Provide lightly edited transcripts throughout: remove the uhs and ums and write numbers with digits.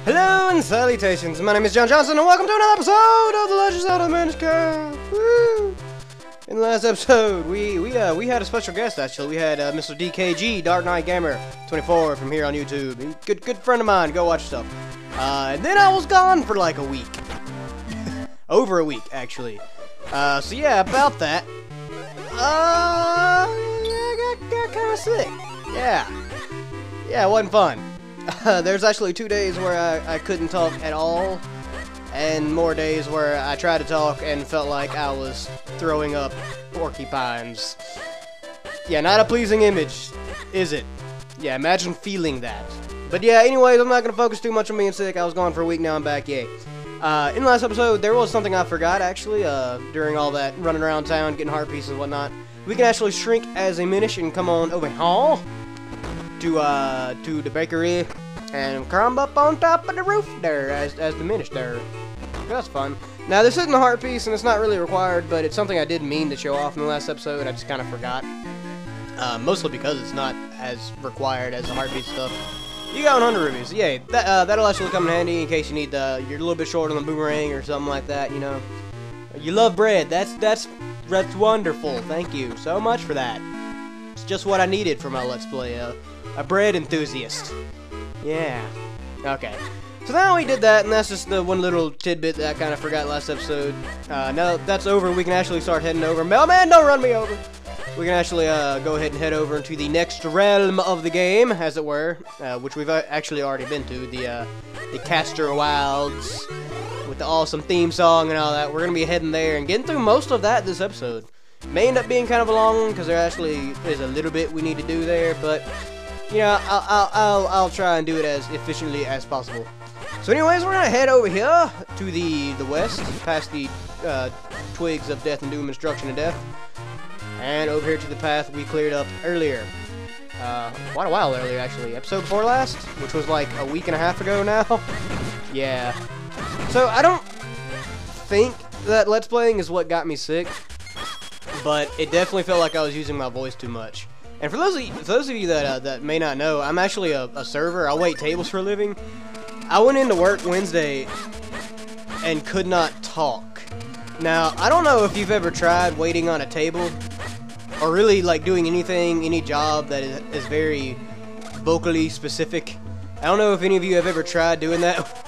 Hello and salutations, my name is John Johnson and welcome to another episode of the Legend of Zelda Minish. Woo! In the last episode, we had a special guest actually. We had Mr. DKG, Dark Knight Gamer 24 from here on YouTube. Good friend of mine, go watch stuff. And then I was gone for like a week. Over a week, actually. So yeah, about that. I got kind of sick. Yeah, it wasn't fun. There's actually 2 days where I couldn't talk at all, and more days where I tried to talk and felt like I was throwing up porcupines. Yeah, not a pleasing image, is it? Yeah, imagine feeling that. But yeah, anyways, I'm not going to focus too much on being sick. I was gone for a week, now I'm back, yay. In the last episode, there was something I forgot, actually, during all that running around town, getting heart pieces and whatnot. We can actually shrink as a Minish and come on over here to the bakery and climb up on top of the roof there as the Minish there. That's fun. Now, this isn't a heart piece, and it's not really required, but it's something I did mean to show off in the last episode. I just kind of forgot. Mostly because it's not as required as the heart piece stuff. You got 100 rubies. Yay. That'll actually come in handy in case you need you're a little bit short on the boomerang or something like that, you know. You love bread. That's wonderful. Thank you so much for that. It's just what I needed for my Let's Play. A bread enthusiast. Yeah. Okay. So now we did that, and that's just the one little tidbit that I kind of forgot last episode. Now that that's over, we can actually start heading over. Mailman, don't run me over! We can actually go ahead and head over into the next realm of the game, as it were, which we've actually already been to, the Castor Wilds, with the awesome theme song and all that. We're going to be heading there and getting through most of that this episode. May end up being kind of a long one, because there actually is a little bit we need to do there, but you know, I'll try and do it as efficiently as possible. So anyways, we're gonna head over here to the west, past the twigs of death and doom and destruction and death, and over here to the path we cleared up earlier. Quite a while earlier, actually. Episode 4 last, which was like a week and a half ago now. Yeah. So I don't think that Let's Playing is what got me sick, but it definitely felt like I was using my voice too much. And for those of you that may not know, I'm actually a server. I wait tables for a living. I went into work Wednesday and could not talk. Now, I don't know if you've ever tried waiting on a table, or really like doing anything, any job that is very vocally specific. I don't know if any of you have ever tried doing that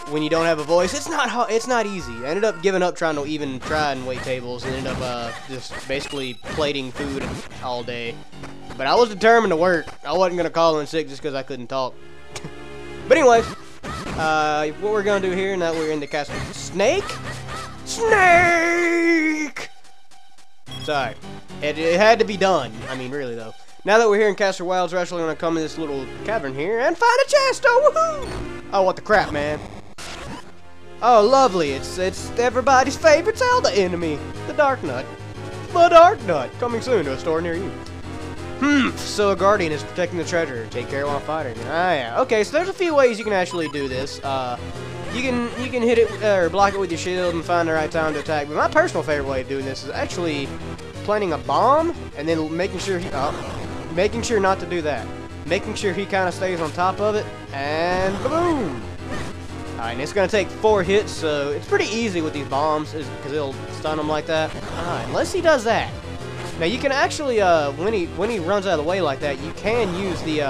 when you don't have a voice. It's not hard, it's not easy. I ended up giving up trying to even try and wait tables, and ended up just basically plating food all day. But I was determined to work. I wasn't gonna call in sick just because I couldn't talk. But anyways, what we're gonna do here now that we're in the Castor Snake. Sorry, it had to be done. I mean, really though. Now that we're here in Castor Wilds, we're actually gonna come in this little cavern here and find a chest. Oh, woohoo! Oh, what the crap, man! Oh, lovely! It's everybody's favorite Zelda enemy, the Dark Nut. The Dark Nut, coming soon to a store near you. So a guardian is protecting the treasure. Take care while fighting. Ah, yeah. Okay, so there's a few ways you can actually do this. You can hit it or block it with your shield and find the right time to attack. But my personal favorite way of doing this is actually planting a bomb and then making sure making sure not to do that. Making sure he kind of stays on top of it, and boom! Alright, and it's going to take 4 hits, so it's pretty easy with these bombs, because it'll stun him like that. Unless he does that. Now, you can actually, when he runs out of the way like that, you can use the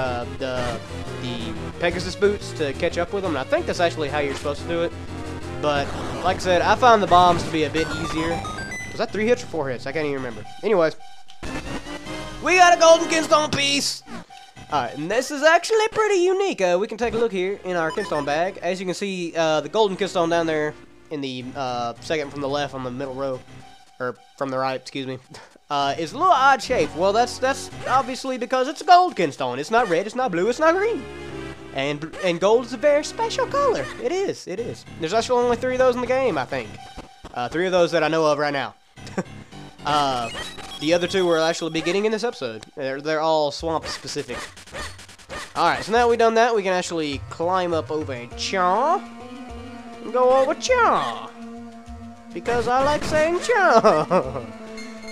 Pegasus boots to catch up with him, and I think that's actually how you're supposed to do it. But, like I said, I found the bombs to be a bit easier. Was that 3 hits or 4 hits? I can't even remember. Anyways, we got a golden kinstone piece! Alright, and this is actually pretty unique. We can take a look here in our kinstone bag. As you can see, the golden kinstone down there in the second from the left on the middle row, or from the right, excuse me, is a little odd shape. Well, that's obviously because it's a gold kinstone. It's not red, it's not blue, it's not green. And gold is a very special color. It is. There's actually only 3 of those in the game, I think. 3 of those that I know of right now. The other 2 will actually be getting in this episode. They're all swamp specific. Alright, so now that we've done that, we can actually climb up over Chaw. And go over Chaw. Because I like saying Chaw.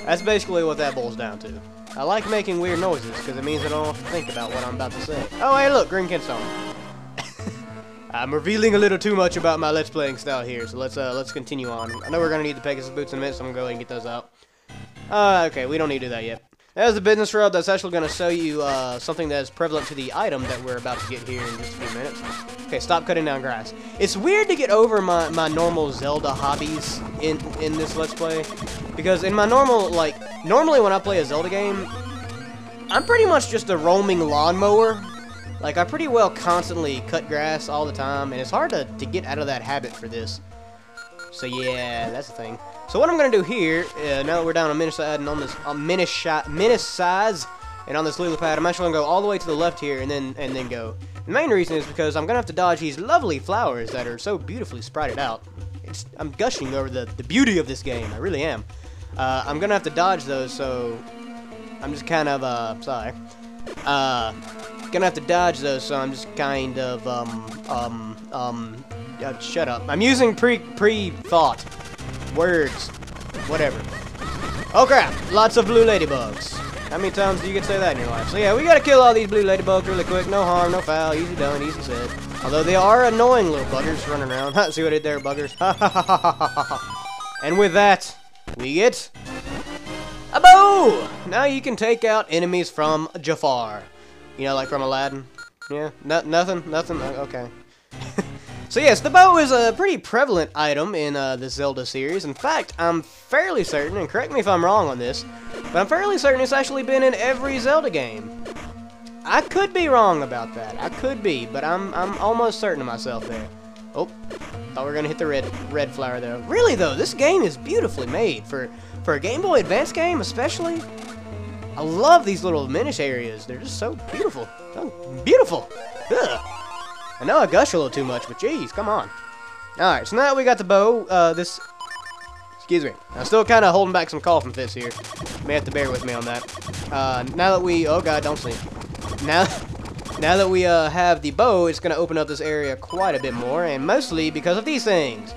That's basically what that boils down to. I like making weird noises because it means I don't have to think about what I'm about to say. Oh, hey, look, green kinstone. I'm revealing a little too much about my Let's Playing style here, so let's continue on. I know we're gonna need the Pegasus boots in a minute, so I'm gonna go ahead and get those out. Okay, we don't need to do that yet. That was the business route that's actually gonna show you something that is prevalent to the item that we're about to get here in just a few minutes. Okay, stop cutting down grass. It's weird to get over my normal Zelda hobbies in this Let's Play, because in my normally when I play a Zelda game, I'm pretty much just a roaming lawnmower. Like, I pretty well constantly cut grass all the time, and it's hard to get out of that habit for this. So yeah, that's the thing. So what I'm gonna do here, now that we're down on Minish side and on this Minish size and on this lily pad, I'm actually gonna go all the way to the left here and then go. The main reason is because I'm gonna have to dodge these lovely flowers that are so beautifully sprited out. I'm gushing over the beauty of this game. I really am. I'm gonna have to dodge those, so I'm just kind of sorry. Gonna have to dodge those, so I'm just kind of shut up. I'm using pre-thought words, whatever. Oh crap! Lots of blue ladybugs. How many times do you get to say that in your life? So yeah, we gotta kill all these blue ladybugs really quick. No harm, no foul. Easy done, easy said. Although they are annoying little buggers running around. See what I did there, buggers? And with that, we get a bow. Now you can take out enemies from Jafar. You know, like from Aladdin? Yeah? Nothing? Okay. So yes, the bow is a pretty prevalent item in the Zelda series. In fact, I'm fairly certain, and correct me if I'm wrong on this, but I'm fairly certain it's actually been in every Zelda game. I could be wrong about that. I could be, but I'm almost certain of myself there. Oh, thought we were gonna hit the red flower there. Really though, this game is beautifully made for a Game Boy Advance game, especially. I love these little Minish areas. They're just so beautiful. So beautiful. Ugh. I know I gush a little too much, but geez, come on. Alright, so now that we got the bow, excuse me. I'm still kind of holding back some coughing fits here. You may have to bear with me on that. Now that we, oh god, don't sleep. Now that we have the bow, it's going to open up this area quite a bit more, and mostly because of these things.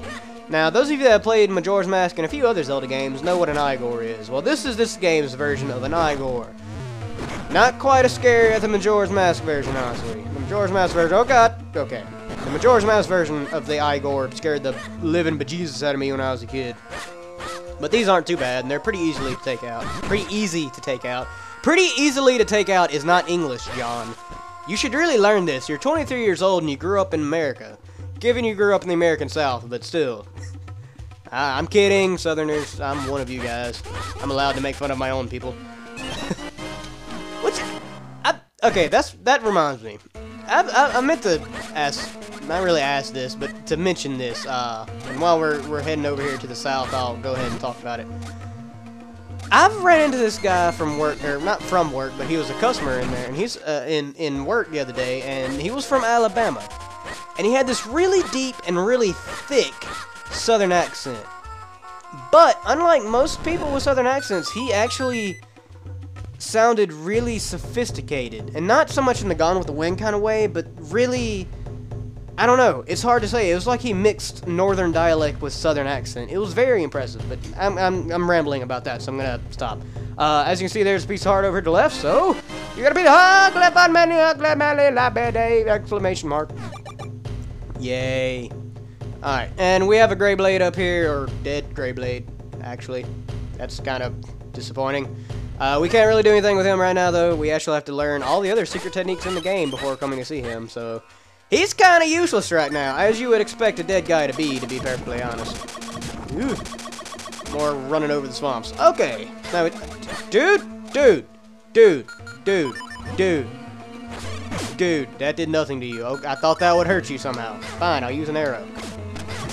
Now, those of you that have played Majora's Mask and a few other Zelda games know what an Eyegore is. Well, this is this game's version of an Eyegore. Not quite as scary as the Majora's Mask version, honestly. The Majora's Mask version, oh god, okay. The Majora's Mask version of the Eyegore scared the living bejesus out of me when I was a kid. But these aren't too bad, and they're pretty easily to take out. Pretty easy to take out. Pretty easily to take out is not English, John. You should really learn this. You're 23 years old and you grew up in America. Given you grew up in the American South, but still. I'm kidding, Southerners. I'm one of you guys. I'm allowed to make fun of my own people. Okay, that reminds me. I meant to ask, not really ask this, but to mention this. And while we're heading over here to the south, I'll go ahead and talk about it. I've ran into this guy from work, or not from work, but he was a customer in there, and he's in work the other day, and he was from Alabama. And he had this really deep and really thick Southern accent. But, unlike most people with Southern accents, he actually sounded really sophisticated. And not so much in the Gone with the Wind kind of way, but really, I don't know, it's hard to say. It was like he mixed Northern dialect with Southern accent. It was very impressive, but I'm rambling about that, so I'm gonna stop. As you can see, there's a piece of heart over to the left, so you gotta be the exclamation mark. Yay. Alright, and we have a gray blade up here, or dead gray blade, actually. That's kind of disappointing. We can't really do anything with him right now, though. We actually have to learn all the other secret techniques in the game before coming to see him, so he's kind of useless right now, as you would expect a dead guy to be perfectly honest. Ooh. More running over the swamps. Okay. Now, dude, that did nothing to you. Oh, I thought that would hurt you somehow. Fine, I'll use an arrow.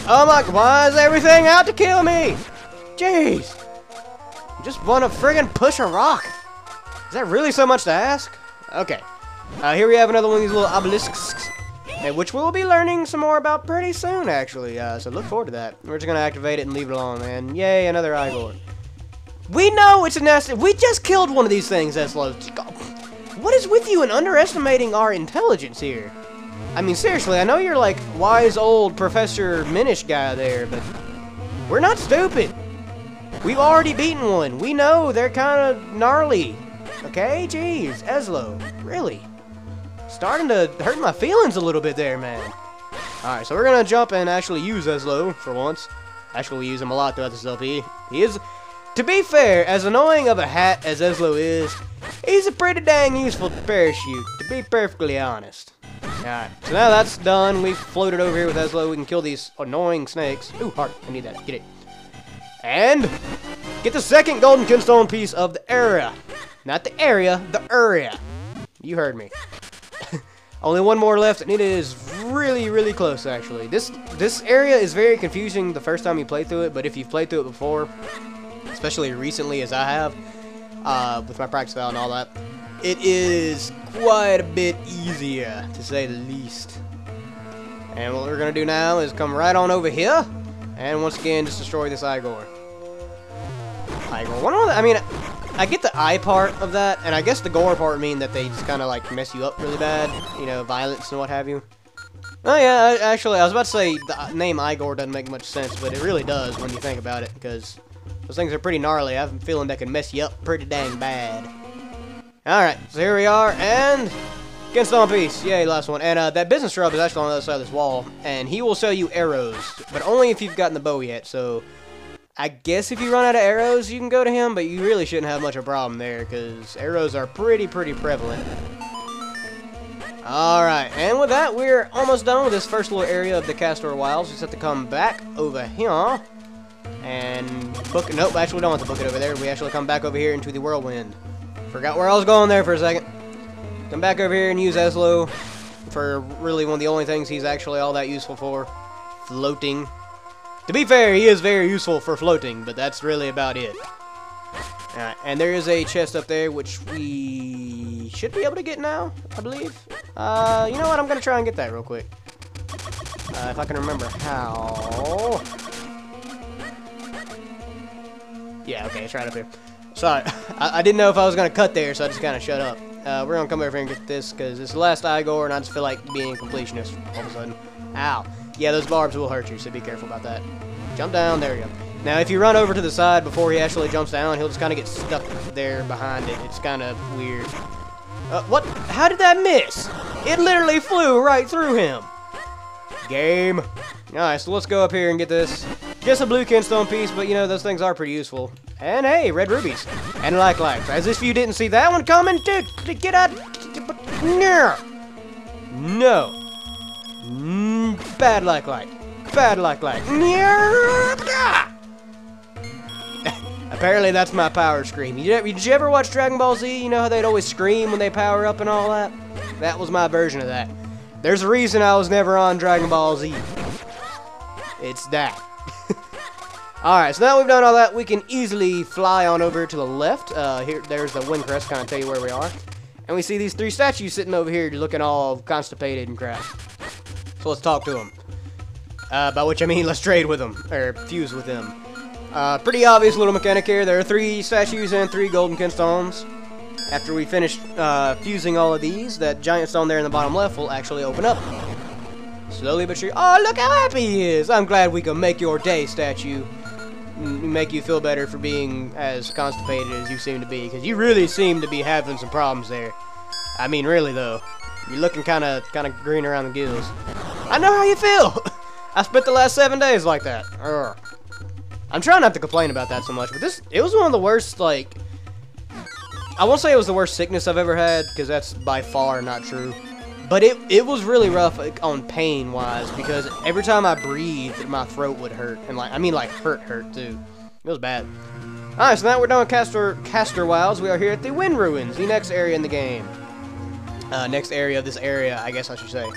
Oh my, why is everything out to kill me? Jeez. You just want to friggin' push a rock. Is that really so much to ask? Okay. Here we have another one of these little obelisks, which we'll be learning some more about pretty soon, actually. So look forward to that. We're just going to activate it and leave it alone, man. Yay, another Eyegore. We know it's a nasty... We just killed one of these things, Ezlo. What is with you in underestimating our intelligence here? I mean, seriously, I know you're like wise old Professor Minish guy there, but we're not stupid. We've already beaten one. We know they're kind of gnarly. Okay? Jeez, Ezlo. Really? Starting to hurt my feelings a little bit there, man. Alright, so we're gonna jump and actually use Ezlo for once. Actually, we use him a lot throughout this LP. He is, to be fair, as annoying of a hat as Ezlo is, he's a pretty dang useful parachute, to be perfectly honest. Alright, so now that's done. We've floated over here with Ezlo. We can kill these annoying snakes. Ooh, heart. I need that. Get it. And get the second golden kinstone piece of the area. Not the area, the area. You heard me. Only one more left, and it is really, really close, actually. This area is very confusing the first time you play through it, but if you've played through it before, especially recently as I have, with my practice file and all that, it is quite a bit easier, to say the least. And what we're going to do now is come right on over here, and once again, just destroy this Eyegore. Eyegore. I mean, I get the eye part of that, and I guess the gore part mean that they just kind of like mess you up really bad, you know, violence and what have you. Oh yeah, actually, I was about to say the name Eyegore doesn't make much sense, but it really does when you think about it, because those things are pretty gnarly. I have a feeling they can mess you up pretty dang bad. Alright, so here we are, and kinstone piece. Yay, last one. And that business shrub is actually on the other side of this wall, and he will sell you arrows, but only if you've gotten the bow yet, so I guess if you run out of arrows, you can go to him, but you really shouldn't have much of a problem there, because arrows are pretty prevalent. Alright, and with that, we're almost done with this first little area of the Castor Wilds. We just have to come back over here, and book it. Nope, actually we don't want to book it over there. We actually come back over here into the whirlwind. Forgot where I was going there for a second. Come back over here and use Ezlo for really one of the only things he's actually all that useful for. Floating. To be fair, he is very useful for floating, but that's really about it. Alright, and there is a chest up there, which we should be able to get now, I believe. You know what? I'm going to try and get that real quick. If I can remember how. Yeah, okay, it's right up here. Sorry, I didn't know if I was going to cut there, so I just kind of shut up. We're going to come over here and get this, because it's the last Eyegore, and I just feel like being a completionist all of a sudden. Ow. Yeah, those barbs will hurt you, so be careful about that. Jump down, there you go. Now, if you run over to the side before he actually jumps down, he'll just kind of get stuck there behind it. It's kind of weird. What? How did that miss? It literally flew right through him. Game. Alright, so let's go up here and get this. Just a blue kinstone piece, but you know, those things are pretty useful. And hey, red rubies. And like. As if you didn't see that one coming, dude. Get out. No. Bad like. Bad like. Apparently that's my power scream. Did you ever watch Dragon Ball Z? You know how they'd always scream when they power up and all that? That was my version of that. There's a reason I was never on Dragon Ball Z. It's that. Alright, so now we've done all that, we can easily fly on over to the left. There's the wind crest, kind of tell you where we are. And we see these three statues sitting over here looking all constipated and crap. So let's talk to them. By which I mean let's trade with them, or fuse with them. Pretty obvious little mechanic here. There are 3 statues and 3 golden kinstones. After we finish fusing all of these, that giant stone there in the bottom left will actually open up. Slowly but surely. Oh, look how happy he is! I'm glad we can make your day, statue. Make you feel better for being as constipated as you seem to be, because you really seem to be having some problems there. I mean, really though. You're looking kind of green around the gills. I know how you feel! I spent the last 7 days like that. Urgh. I'm trying not to complain about that so much, but it was one of the worst, like, I won't say it was the worst sickness I've ever had, because that's by far not true. But it was really rough on pain-wise, because every time I breathed, my throat would hurt. And, like, I mean, like, hurt, too. It was bad. Alright, so now we're done with Castor Wilds. We are here at the Wind Ruins, the next area in the game. Next area of this area, I guess I should say.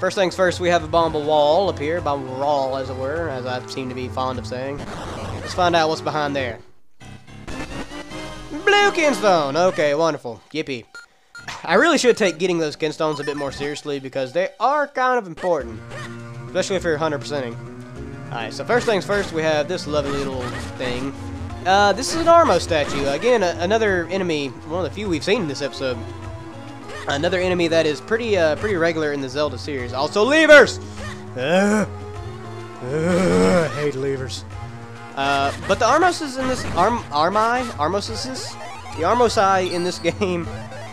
First things first, we have a bombable wall up here. Bombable wall, as it were, as I seem to be fond of saying. Let's find out what's behind there. Blue kinstone! Okay, wonderful. Yippee. I really should take getting those kinstones a bit more seriously, because they are kind of important. Especially if you're 100%ing. Alright, so first things first, we have this lovely little thing. This is an Armos statue. Again, another enemy, one of the few we've seen in this episode. Another enemy that is pretty regular in the Zelda series. Also, Leevers! I hate Leevers. But the Armoses in this... The Armosi in this game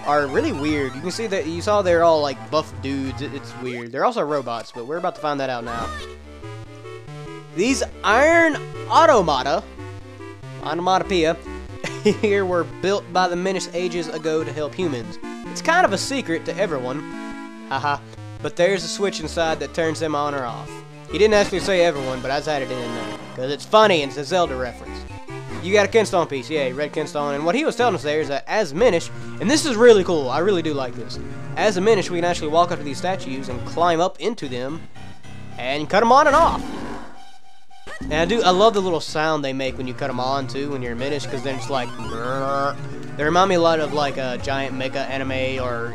are really weird. You can see that you saw they're all like buff dudes. It's weird. They're also robots, but we're about to find that out now. These iron onomatopoeia here were built by the Minish ages ago to help humans. It's kind of a secret to everyone. Haha. But there's a switch inside that turns them on or off. He didn't actually say everyone, but I just added it in there. Because it's funny and it's a Zelda reference. You got a Kinstone piece. Yay, red Kinstone. And what he was telling us there is that as Minish, and this is really cool. I really do like this. As a Minish, we can actually walk up to these statues and climb up into them and cut them on and off. And I love the little sound they make when you cut them on too, when you're Minish, because then it's like, brrr. They remind me a lot of like a giant mecha anime or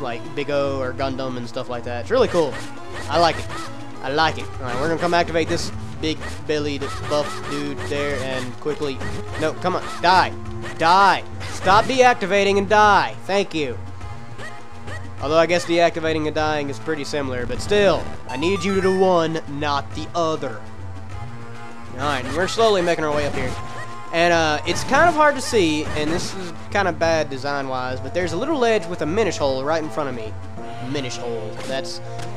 like Big O or Gundam and stuff like that. It's really cool. I like it. I like it. Alright, we're gonna come activate this big bellied buff dude there and quickly. No, come on. Die. Die. Stop deactivating and die. Thank you. Although I guess deactivating and dying is pretty similar, but still, I need you to do one, not the other. Alright, we're slowly making our way up here. And it's kind of hard to see, and this is kind of bad design-wise, but there's a little ledge with a Minish hole right in front of me. Minish hole.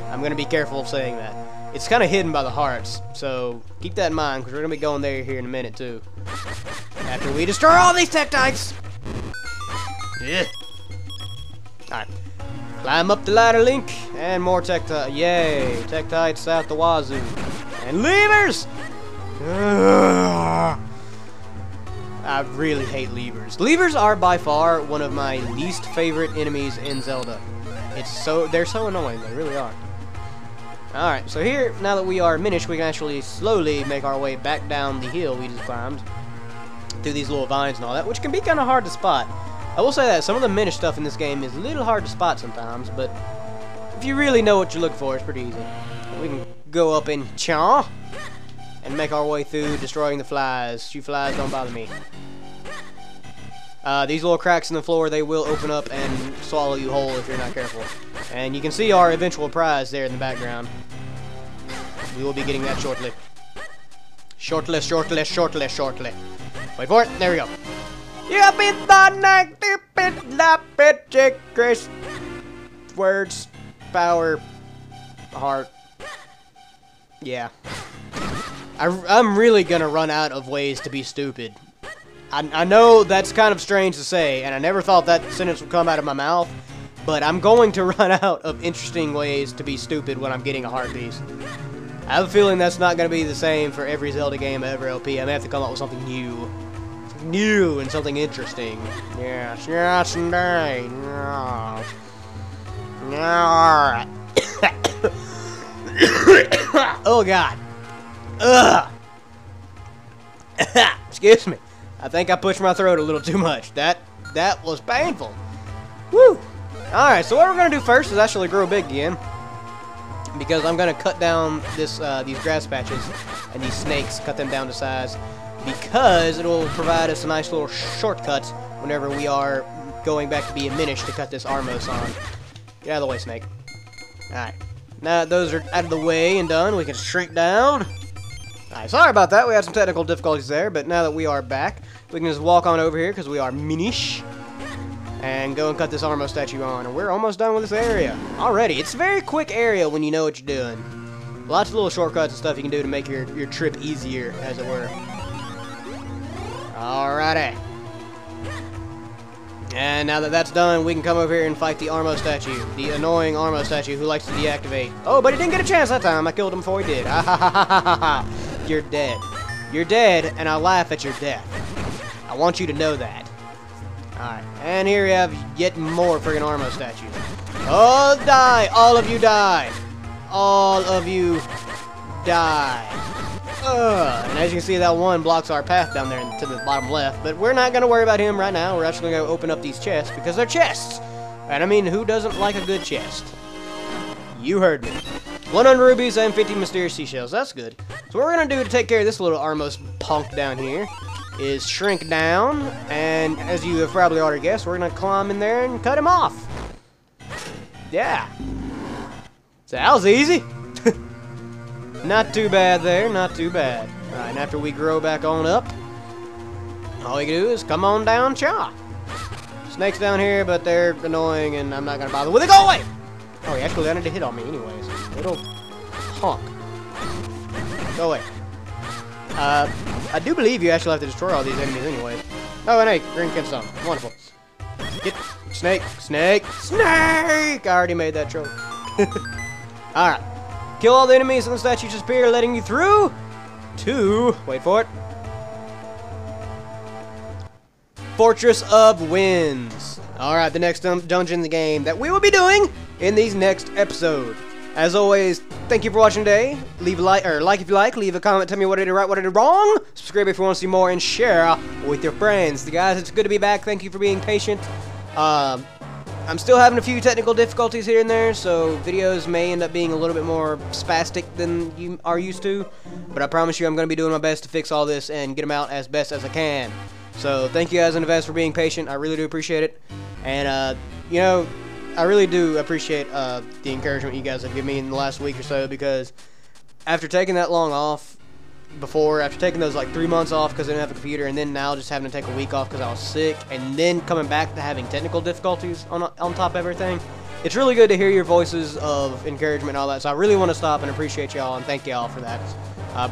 I'm going to be careful of saying that. It's kind of hidden by the hearts, so keep that in mind, because we're going to be going there here in a minute, too. After we destroy all these Tektites! Yeah. Alright. Climb up the ladder, Link, and more Tektites. Yay! Tektites out the wazoo. And Leevers! I really hate Leevers. Leevers are by far one of my least favorite enemies in Zelda. They're so annoying, they really are. Alright, so here, now that we are Minish, we can actually slowly make our way back down the hill we just climbed. Through these little vines and all that, which can be kind of hard to spot. I will say that some of the Minish stuff in this game is a little hard to spot sometimes, but if you really know what you're looking for, it's pretty easy. We can go up in Cha and make our way through, destroying the flies. You flies don't bother me. These little cracks in the floor, they will open up and swallow you whole if you're not careful. And you can see our eventual prize there in the background. We will be getting that shortly. Shortly. Wait for it. There we go. Words, power, heart. Yeah. I'm really gonna run out of ways to be stupid. I know that's kind of strange to say, and I never thought that sentence would come out of my mouth, but I'm going to run out of interesting ways to be stupid when I'm getting a heart piece. I have a feeling that's not going to be the same for every Zelda game ever, LP. I may have to come up with something new. New and something interesting. Yes, indeed. Oh, God. Ugh. Excuse me. I think I pushed my throat a little too much. That was painful. Woo! Alright, so what we're going to do first is actually grow big again. Because I'm going to cut down these grass patches and these snakes, cut them down to size. Because it will provide us a nice little shortcut whenever we are going back to be a Minish to cut this Armos on. Get out of the way, snake. Alright. Now that those are out of the way and done, we can shrink down. Alright, sorry about that. We had some technical difficulties there, but now that we are back, we can just walk on over here because we are Minish. And go and cut this Armos statue on. And we're almost done with this area already. It's a very quick area when you know what you're doing. Lots of little shortcuts and stuff you can do to make your trip easier, as it were. Alrighty. And now that that's done, we can come over here and fight the Armos statue. The annoying Armos statue who likes to deactivate. Oh, but he didn't get a chance that time. I killed him before he did. You're dead. You're dead, and I laugh at your death. I want you to know that. Alright, and here we have yet more friggin' Armos statues. Oh, die! All of you die! All of you die. And as you can see, that one blocks our path down there to the bottom left. But we're not going to worry about him right now. We're actually going to open up these chests because they're chests. And I mean, who doesn't like a good chest? You heard me. 100 rubies and 50 mysterious seashells. That's good. So what we're going to do to take care of this little Armos punk down here is shrink down. And as you have probably already guessed, we're going to climb in there and cut him off. Yeah. So that was easy. Not too bad there, not too bad. Alright, and after we grow back on up, all we can do is come on down, Cha. snakes down here, but they're annoying, and I'm not gonna bother with it. Go away! Oh, he actually landed a hit on me anyways. Little honk. Go away. I do believe you actually have to destroy all these enemies anyways. Oh, and hey, green kinstone. Wonderful. Get snake, snake, snake! I already made that joke. Alright. Kill all the enemies and the statues disappear, letting you through to, wait for it, Fortress of Winds. Alright, the next dungeon in the game that we will be doing in these next episode. As always, thank you for watching today. Leave a like, or like if you like, leave a comment, tell me what I did right, what I did wrong. Subscribe if you want to see more, and share with your friends. Guys, it's good to be back. Thank you for being patient. I'm still having a few technical difficulties here and there, so videos may end up being a little bit more spastic than you are used to. But I promise you I'm going to be doing my best to fix all this and get them out as best as I can. So thank you guys in advance for being patient. I really do appreciate it. And, you know, I really do appreciate the encouragement you guys have given me in the last week or so, because after taking that long off before, after taking those like 3 months off because I didn't have a computer, and then now just having to take a week off because I was sick, and then coming back to having technical difficulties on top of everything, it's really good to hear your voices of encouragement and all that. So I really want to stop and appreciate y'all and thank y'all for that.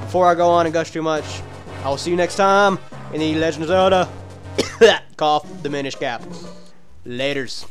Before I go on and gush too much, I will see you next time in the Legend of Zelda cough the Minish cap. Laters.